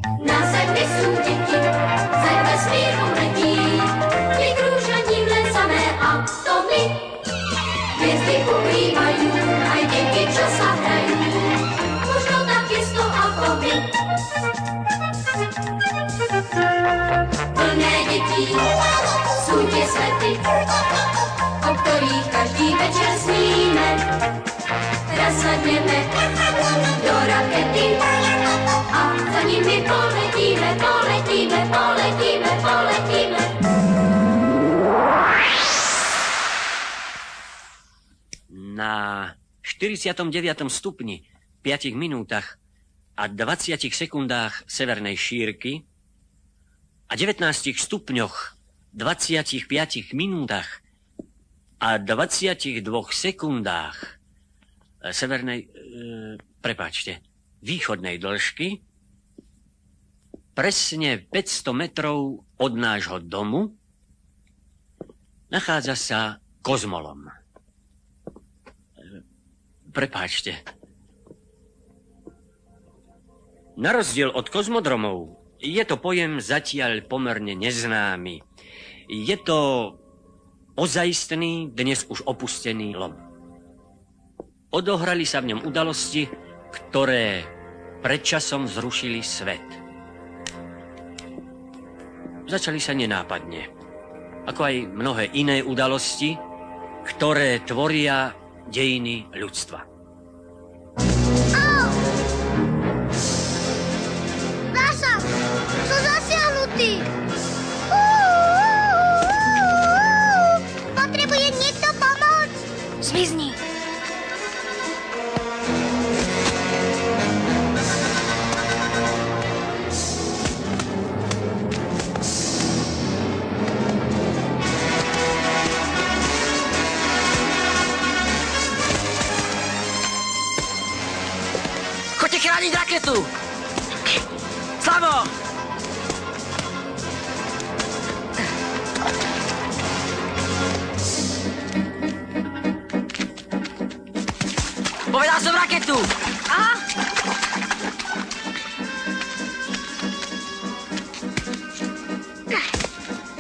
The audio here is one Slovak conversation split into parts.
Na zemi sú deti, ze vesmíru letí, ty krúžaní v samé atomy. Hviezdy uplývajú, aj deti, čo sa hrajú, možno takisto ako my. Plné detí sú tie svety, o ktorých každý večer sníme. Raz sadneme do rakety a za nimi poletíme, poletíme, poletíme, poletíme. Na 49. stupni, 5 minútach a 20 sekundách severnej šírky a 19 stupňoch, 25 minútach a 22 sekundách severnej, východnej dĺžky, presne 500 metrov od nášho domu, nachádza sa kozmolom. Prepáčte. Na rozdiel od kozmodromov je to pojem zatiaľ pomerne neznámy. Je to ozajstný, dnes už opustený lom. Odohrali sa v ňom udalosti, ktoré predčasom zrušili svet. Začali sa nenápadne, ako aj mnohé iné udalosti, ktoré tvoria dejiny ľudstva. Dáša, som zasiahnutý. Potrebuje niekto pomôcť? Zmizni. Chrániť raketu! Slavo! Povedal som raketu! Aha!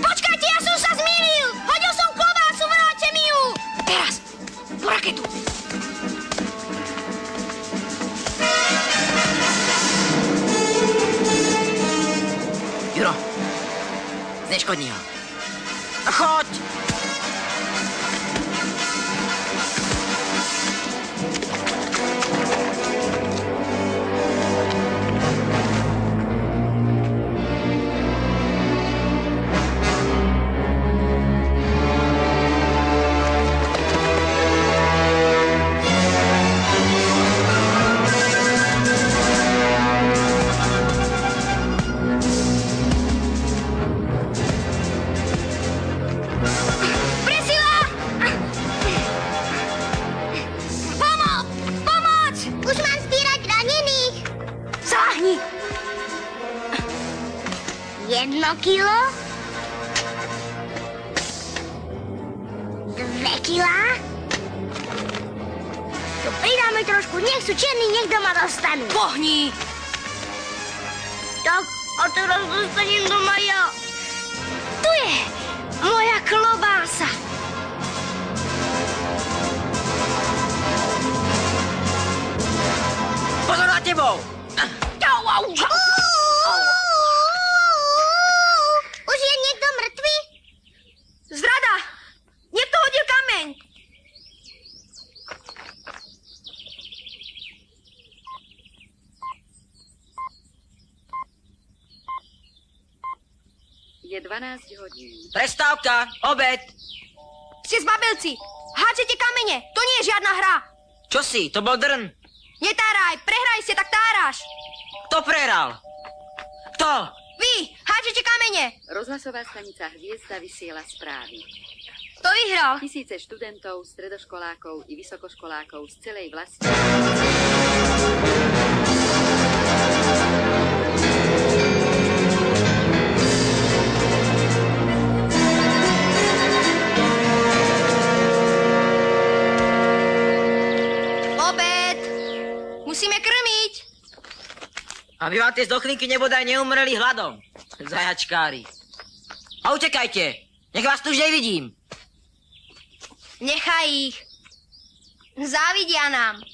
Počkajte, ja som sa zmýlil! Hodil som klobásu, vráťte mi ju! Teraz, po raketu! Juro, zneškodni ho. Choď! Kilo? 2 kilá? To pridáme trošku, nech sú čierni, nech doma dostanú. Pohni! Tak, a teraz dostanem doma ja. Tu je moja klobása. Pozor na tebou! Už je niekto mŕtvy? Zrada! Niekto hodil kameň! Je 12 hodín. Prestávka! Obed! Ste zbabelci! Hádzete kamene! To nie je žiadna hra! Čo si? To bol drn. Netáraj! Prehraj ste, tak táraš! Kto prehral? Kto? Vy! Hádzete kamene! Rozhlasová stanica Hviezda vysiela správy. Kto vyhral? Tisíce študentov, stredoškolákov i vysokoškolákov z celej vlasti. Obed! Musíme krmiť! Aby vám tie zdochlinky nebodaj neumreli hladom. Zajačkári. A utekajte. Nech vás tu už nevidím. Nechaj ich. Závidia nám.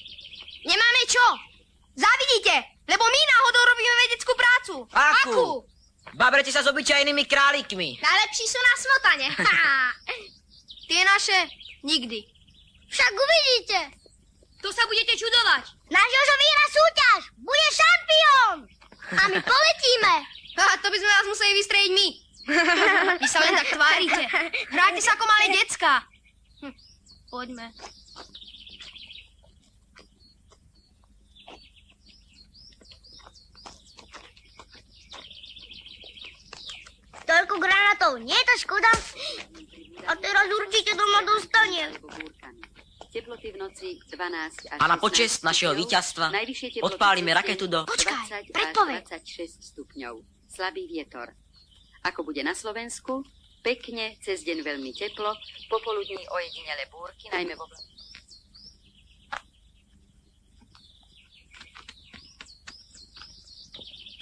Nemáme čo. Závidíte, lebo my náhodou robíme vedeckú prácu. Akú? Babrete sa s obyčajnými králikmi. Najlepší sú na smotane. Tie naše nikdy. Však uvidíte. To sa budete čudovať. Náš Jožo vyhrá súťaž. Bude šampión. A my poletíme. To by sme vás museli vystreliť my. Vy sa len tak tvárite. Hráte sa ako malé decká. Poďme. Toľko granátov, nie je to škoda? A teraz určite doma dostanem. Teploty v noci 12 až A na počesť našeho víťazstva odpálime raketu do... Počkaj, 20 až predpoveď. 26 stupňov. Slabý vietor. Ako bude na Slovensku? Pekne, cez deň veľmi teplo, popoludní ojedinele búrky, najmä v oblasti.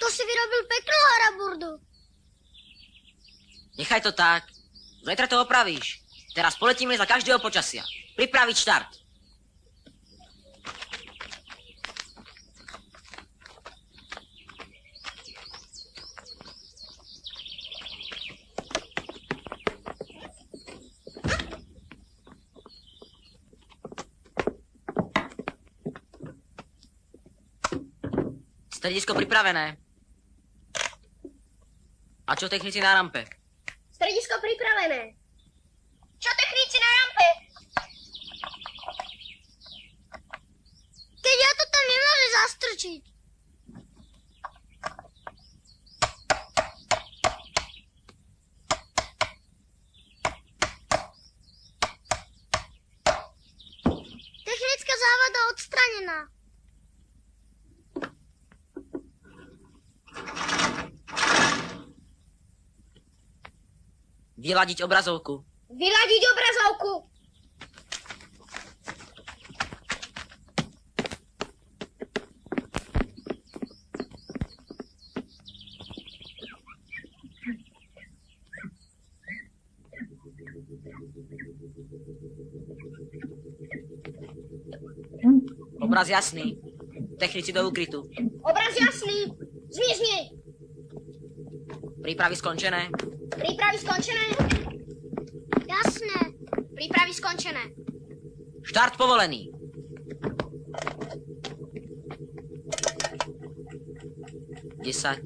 To si vyrobil peknú haraburdu. Nechaj to tak. Zajtra to opravíš. Teraz poletíme za každého počasia. Pripraviť štart. Stredisko pripravené. A čo technici na rampe? Stredisko pripravené. Čo technici na rampe? Keď ja to tam nemôže zastrčiť. Technická závada odstranená. Vyladiť obrazovku. Vyladiť obrazovku. Obraz jasný. Technici do úkrytu. Obraz jasný. Zmizni. Prípravy skončené. Prípravy skončené? Jasné. Prípravy skončené. Štart povolený. Desať,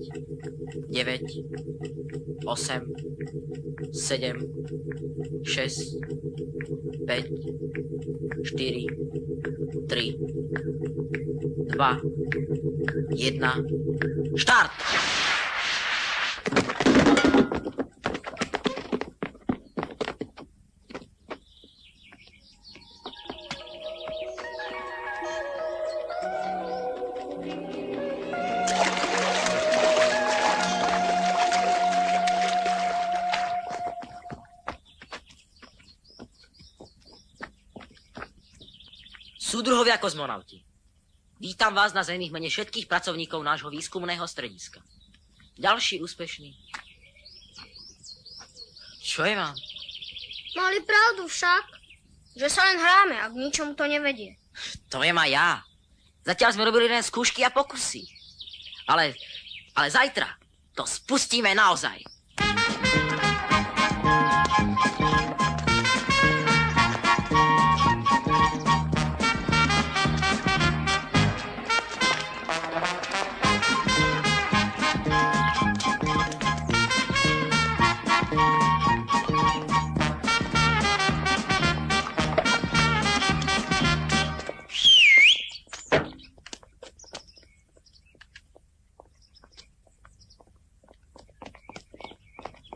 9, 8, 7, 6, 5, 4, 3, 2, 1. Štart! Súdruhovia kozmonauti, vítam vás na Zemi v mene všetkých pracovníkov nášho výskumného strediska. Ďalší úspešný. Čo je vám? Mali pravdu však, že sa len hráme a k ničomu to nevedie. To viem aj ja. Zatiaľ sme robili len skúšky a pokusy. Ale zajtra to spustíme naozaj.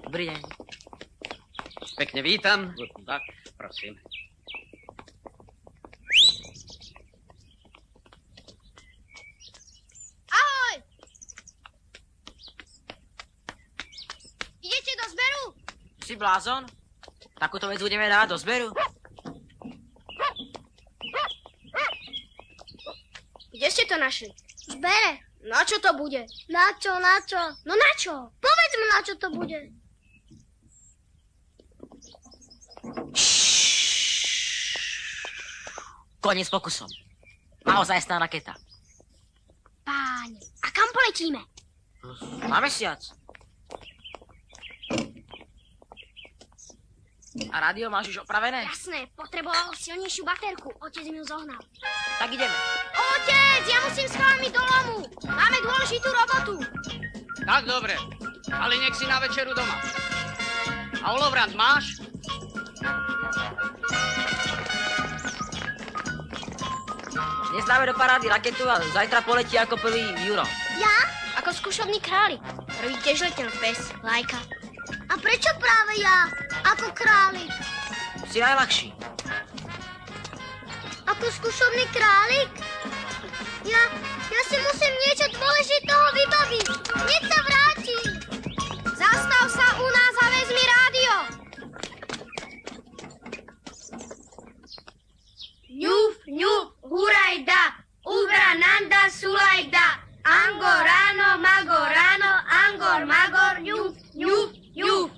Dobrý deň. Pekne vítam. Tak, prosím. Ahoj! Idete do zberu? Si blázon? Takúto vec budeme dávať do zberu? Kde ste to našli? V zbere. Na čo to bude? Na čo? No na čo? Povedz mi, na čo to bude. Koniec pokusom. Naozajstná raketa. Páne, a kam poletíme? Na mesiac. A rádio máš už opravené? Jasné, potreboval silnejšiu baterku. Otec mi ju zohnal. Tak ideme. Otec, ja musím s chalami do lomu. Máme dôležitú robotu. Tak dobre, ale nech si na večeru doma. A olovrant máš? Dnes dáme do parády raketu a zajtra poletí ako prvý Juro. Ja? Ako skúšobný králik. Prvý tiež letel pes, Lajka. A prečo práve ja? Ako králik? Si najľahší. Ako skúšobný králik? Ja si musím niečo dôležitého vybaviť. Hneď sa vrátim. Zastav sa u nás a vezmi rádio. Ňuf, ňuf, hurajda, ubra nanda sulajda. Angor ráno, magor ráno, angor magor, ňuf, ňuf, ňuf.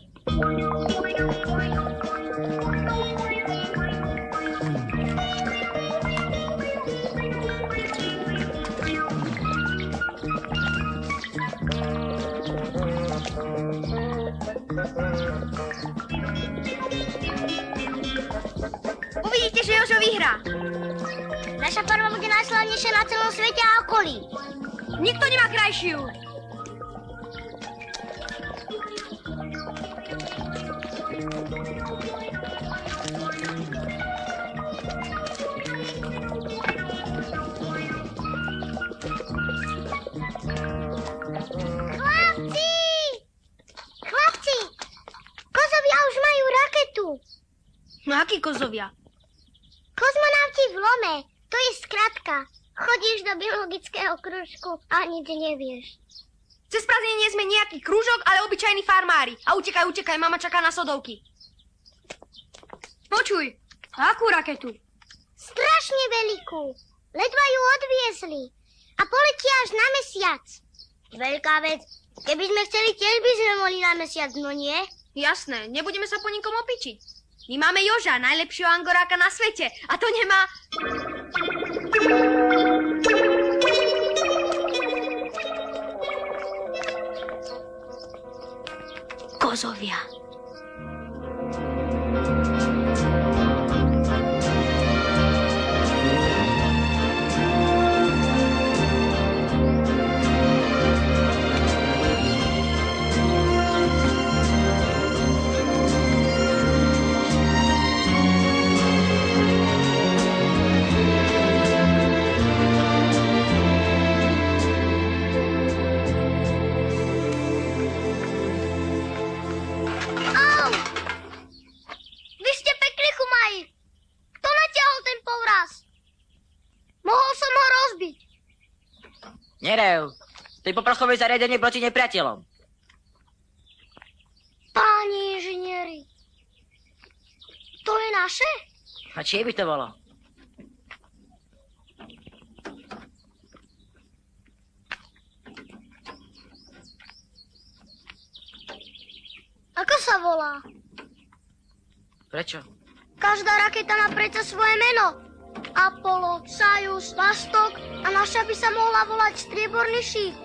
Uvidíte, že Jožo vyhrá. Naša farma bude najslavnejšia na celom svete a okolí. Nikto nemá krajšiu. Chlapci, kozovia už majú raketu. No akí kozovia? Kozmonauti v lome, to je skratka. Chodíš do biologického kružku a nič nevieš. Cez prázdniny nie sme nejaký krúžok, ale obyčajní farmári. A utekaj, mama čaká na sodovky. Počuj, akú raketu? Strašne veľkú. Ledva ju odviezli. A poletia až na mesiac. Veľká vec. Keby sme chceli, tiež by sme mohli na mesiac, no nie? Jasné, nebudeme sa po nikom opičiť. My máme Joža, najlepšieho angoráka na svete. A to nemá... Kozovia. Nerev, to je poprchové zariadenie proti nepriateľom. Páni inžinieri, to je naše? A čie by to bolo? Ako sa volá? Prečo? Každá raketa má predsa svoje meno. Apollo, Sajus, Vastok a naša by sa mohla volať Strieborný šíp.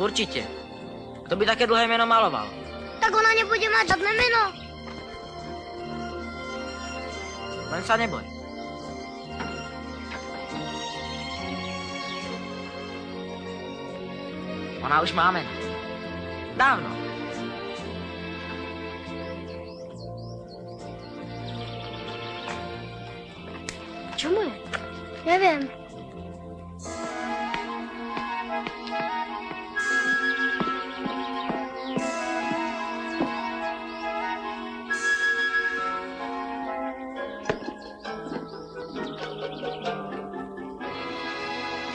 Určite. Kto by také dlhé meno maloval? Tak ona nebude mať žiadne meno. Len sa neboj. Ona už má meno. Dávno. Čo mu je? Neviem.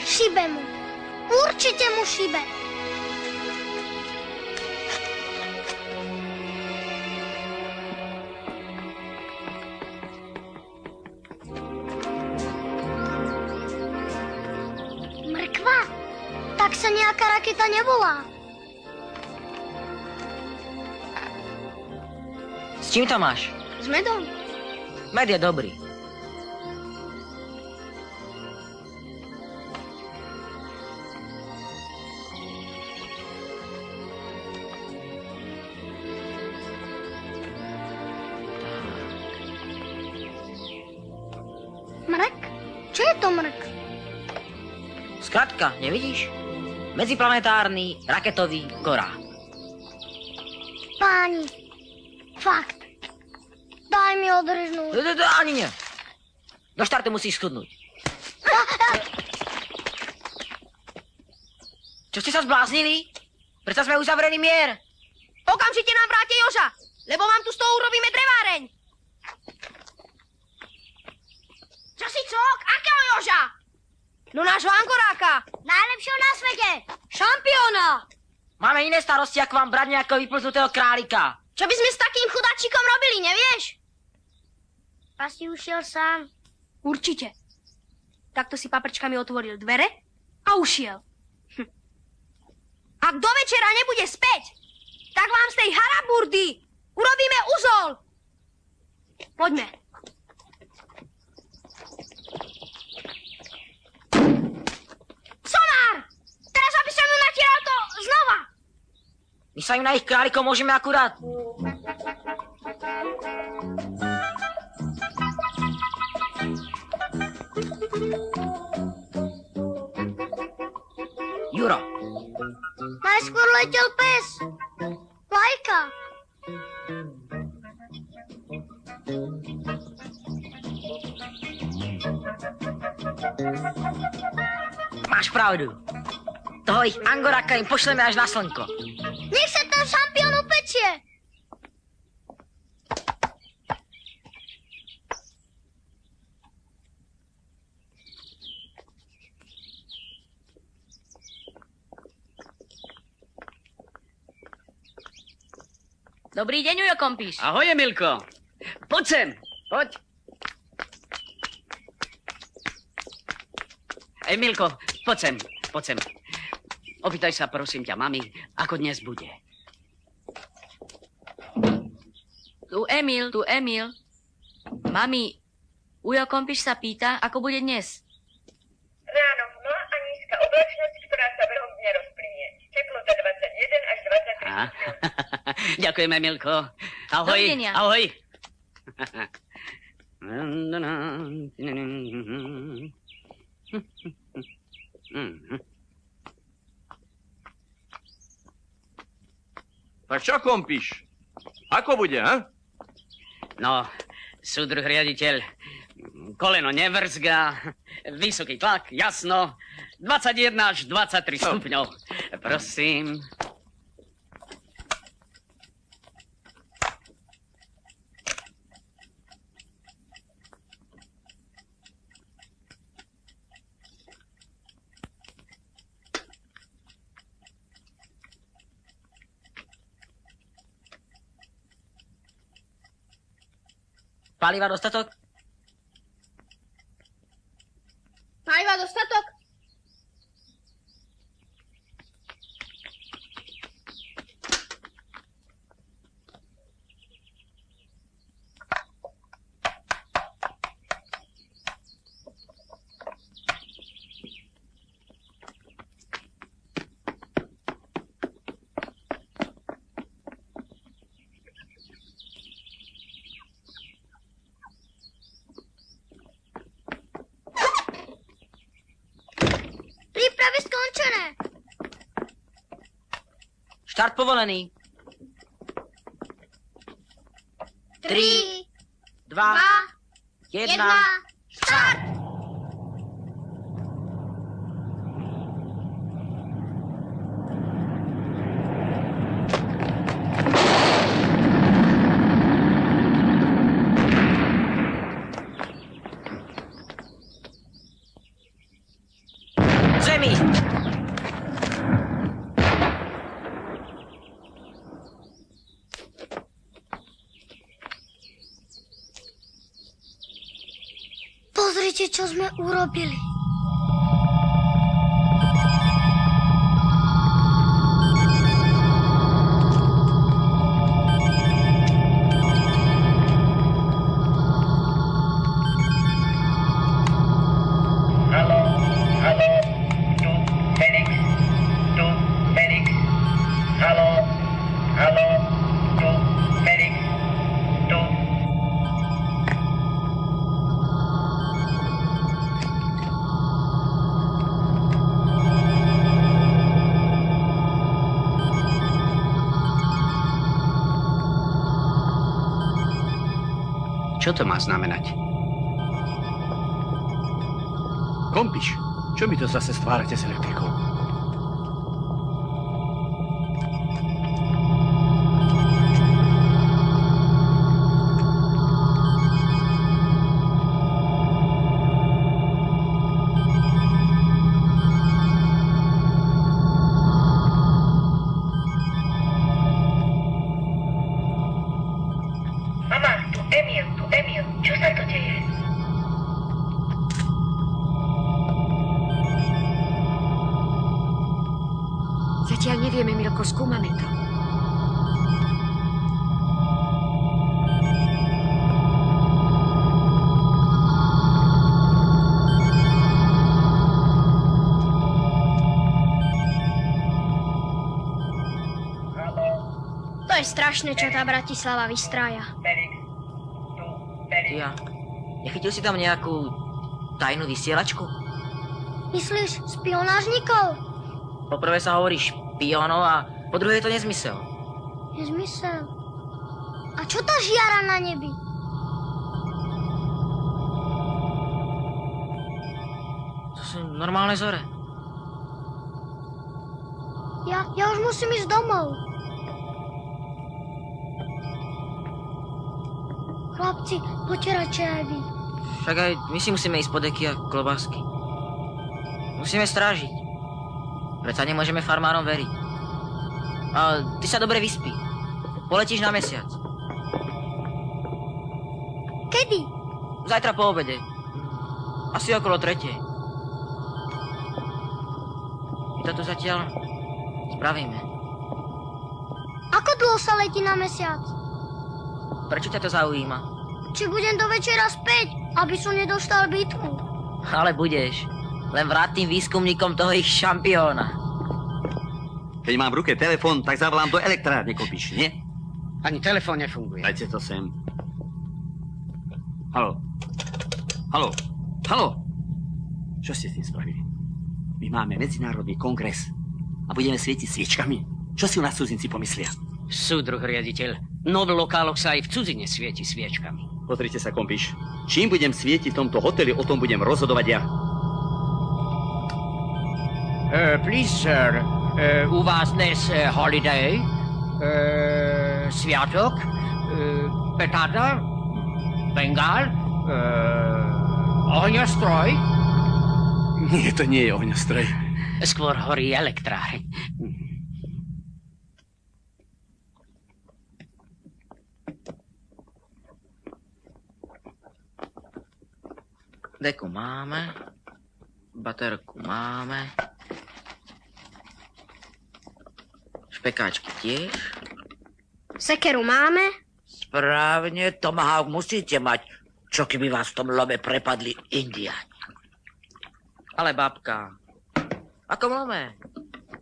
Šibe mu. Určite mu šibe. sa nejaká raketa nevolá. S čím to máš? S medom. Med je dobrý. Mrk? Čo je to mrk? Skrátka, nevidíš? Medziplanetárny raketový korál. Páni, fakt. Daj mi odrežnúť. Ani nie. Do štartu musíš schudnúť. Čo ste sa zbláznili? Prečo sme uzavreli mier? Okamžite nám vráte Joža, lebo vám tu z toho urobíme dreváreň. Čo si cok? Akého Joža? No nášho Angoráka. Najlepšieho na svete. Šampióna. Máme Máme iné starosti, ako vám brať nejakého vyplznutého králika. Čo by sme s takým chudáčikom robili, nevieš? Asi ušiel sám. Určite. Takto si paprčkami otvoril dvere a ušiel. Ak do večera nebude späť, tak vám z tej haraburdy urobíme uzol. Poďme. Somár! Teraz, aby som ju natieral to znova. My sa im na ich králikov môžeme akurát. Juro. Najskôr letel pes. Lajka. Máš pravdu. Toho ich Angoraka im pošleme až na slnko. Nech sa ten šampión upečie. Dobrý deň, Ujo Kompíš. Ahoj, Emilko. Poď sem, poď. Emilko, poď sem, poď sem. Opýtaj sa, prosím ťa, mami, ako dnes bude. Tu Emil. Mami, Ujo Kompíš sa pýta, ako bude dnes. Ráno hmla a nízka oblačnosť, ktorá sa behom dňa rozplynie. Teplota 21 až 23 Ďakujem, Emilko. Ahoj. Dovidenia. Ahoj. Tak čo, Kompíš? Ako bude, ha? No, súdruh riaditeľ, koleno nevrzga, vysoký tlak, jasno, 21 až 23 stupňov. Prosím. Paliva dostatok? Paliva dostatok? Prípravy skončené. Štart povolený. 3, 2, 1, 1. štart! Zemi! Pozrite, čo sme urobili. Čo to má znamenať? Kompiš, čo mi to zase stvárate s elektrikou? Emil, čo sa to deje? Zatiaľ nevieme, Milko, skúmame to. To je strašné, čo tá Bratislava vystrája. Ja. Nechytil si tam nejakú tajnú vysielačku? Myslíš špionážnikov? Poprvé sa hovorí špionov a po druhé je to nezmysel. Nezmysel? A čo tá žiara na nebi? To sú normálne zore. Ja už musím ísť domov. Chlapci, poďte radšej aj vy. Však aj my si musíme ísť po deky a klobásky. Musíme strážiť. Preto nemôžeme farmárom veriť. A ty sa dobre vyspí. Poletíš na mesiac. Kedy? Zajtra po obede. Asi okolo 3:00. My to tu zatiaľ spravíme. Ako dlho sa letí na mesiac? Prečo ťa to zaujíma? Či budem do večera späť, aby som nedostal bitku. Ale budeš. Len vráť tým výskumníkom toho ich šampióna. Keď mám v ruke telefón, tak zavolám do elektrárne, Kompiš, nie? Ani telefón nefunguje. Dajte to sem. Haló. Haló. Haló. Čo ste s tým spravili? My máme medzinárodný kongres a budeme svietiť sviečkami. Čo si u nás cudzinci pomyslia? Súdruh riaditeľ, no v lokáloch sa aj v cudzine svieti sviečkami. Pozrite sa, Kompiš. Čím budem svietiť v tomto hoteli, o tom budem rozhodovať ja. Please, sir. U vás dnes holiday, sviatok, petarda, bengál, ohňostroj. Nie, to nie je ohňostroj. Skôr horí elektráreň. Deku máme, baterku máme, špekáčky tiež. Sekeru máme? Správne, tomahawk musíte mať, čo keby vás v tom lome prepadli Indiáni. Ale babka, ako lome?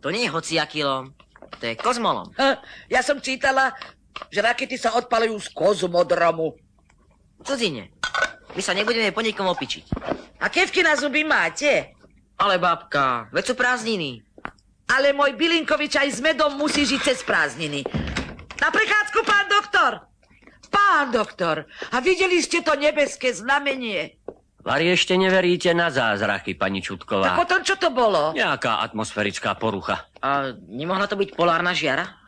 To nie je hociaký lom, to je kozmolom. Ja som čítala, že rakety sa odpalujú z kozmodromu. V cudzine. My sa nebudeme po nikom opičiť. A kefky na zuby máte? Ale babka, veď sú prázdniny. Ale môj bylinkovič aj s medom musí žiť cez prázdniny. Na prechádzku, pán doktor! Pán doktor, a videli ste to nebeské znamenie? Vari ešte neveríte na zázraky, pani Čutková. Tak potom čo to bolo? Nejaká atmosférická porucha. A nemohla to byť polárna žiara?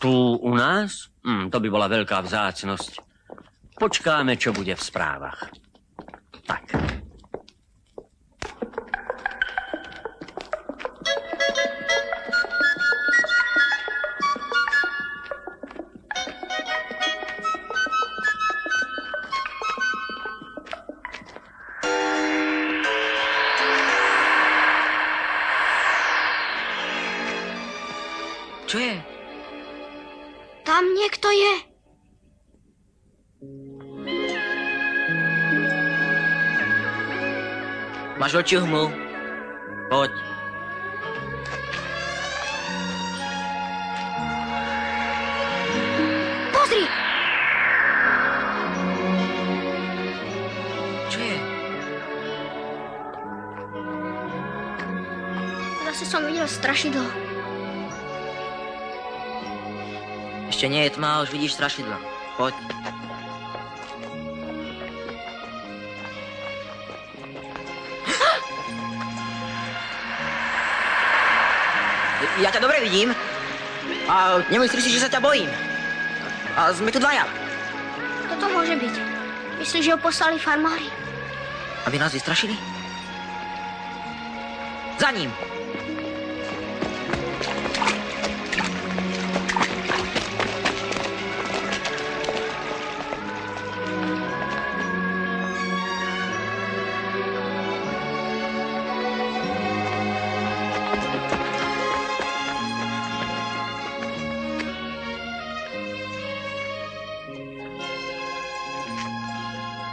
Tu u nás? To by bola veľká vzácnosť. Počkáme, čo bude v správach. Tak. Čo je? Tam niekto je. Máš oči hmlu? Poď. Pozri! Čo je? Zase som videl strašidlo. Ešte nie je tma, už vidíš strašidlo. Poď. Ja ťa dobre vidím. A nemyslíš si, že sa ťa bojím. A sme tu dvaja. Kto to môže byť? Myslíš, že ho poslali farmári? Aby nás vystrašili? Za ním.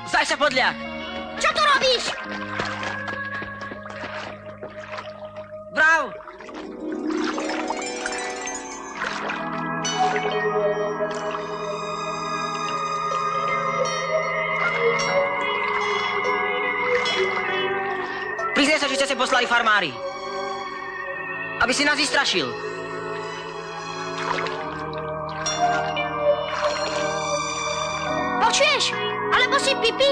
Zdaj sa, podľak! Čo tu robíš? Brav! Priznaj sa, že ste sa poslali farmári. Aby si nás vystrašil. Počuješ? Alebo si Pipi?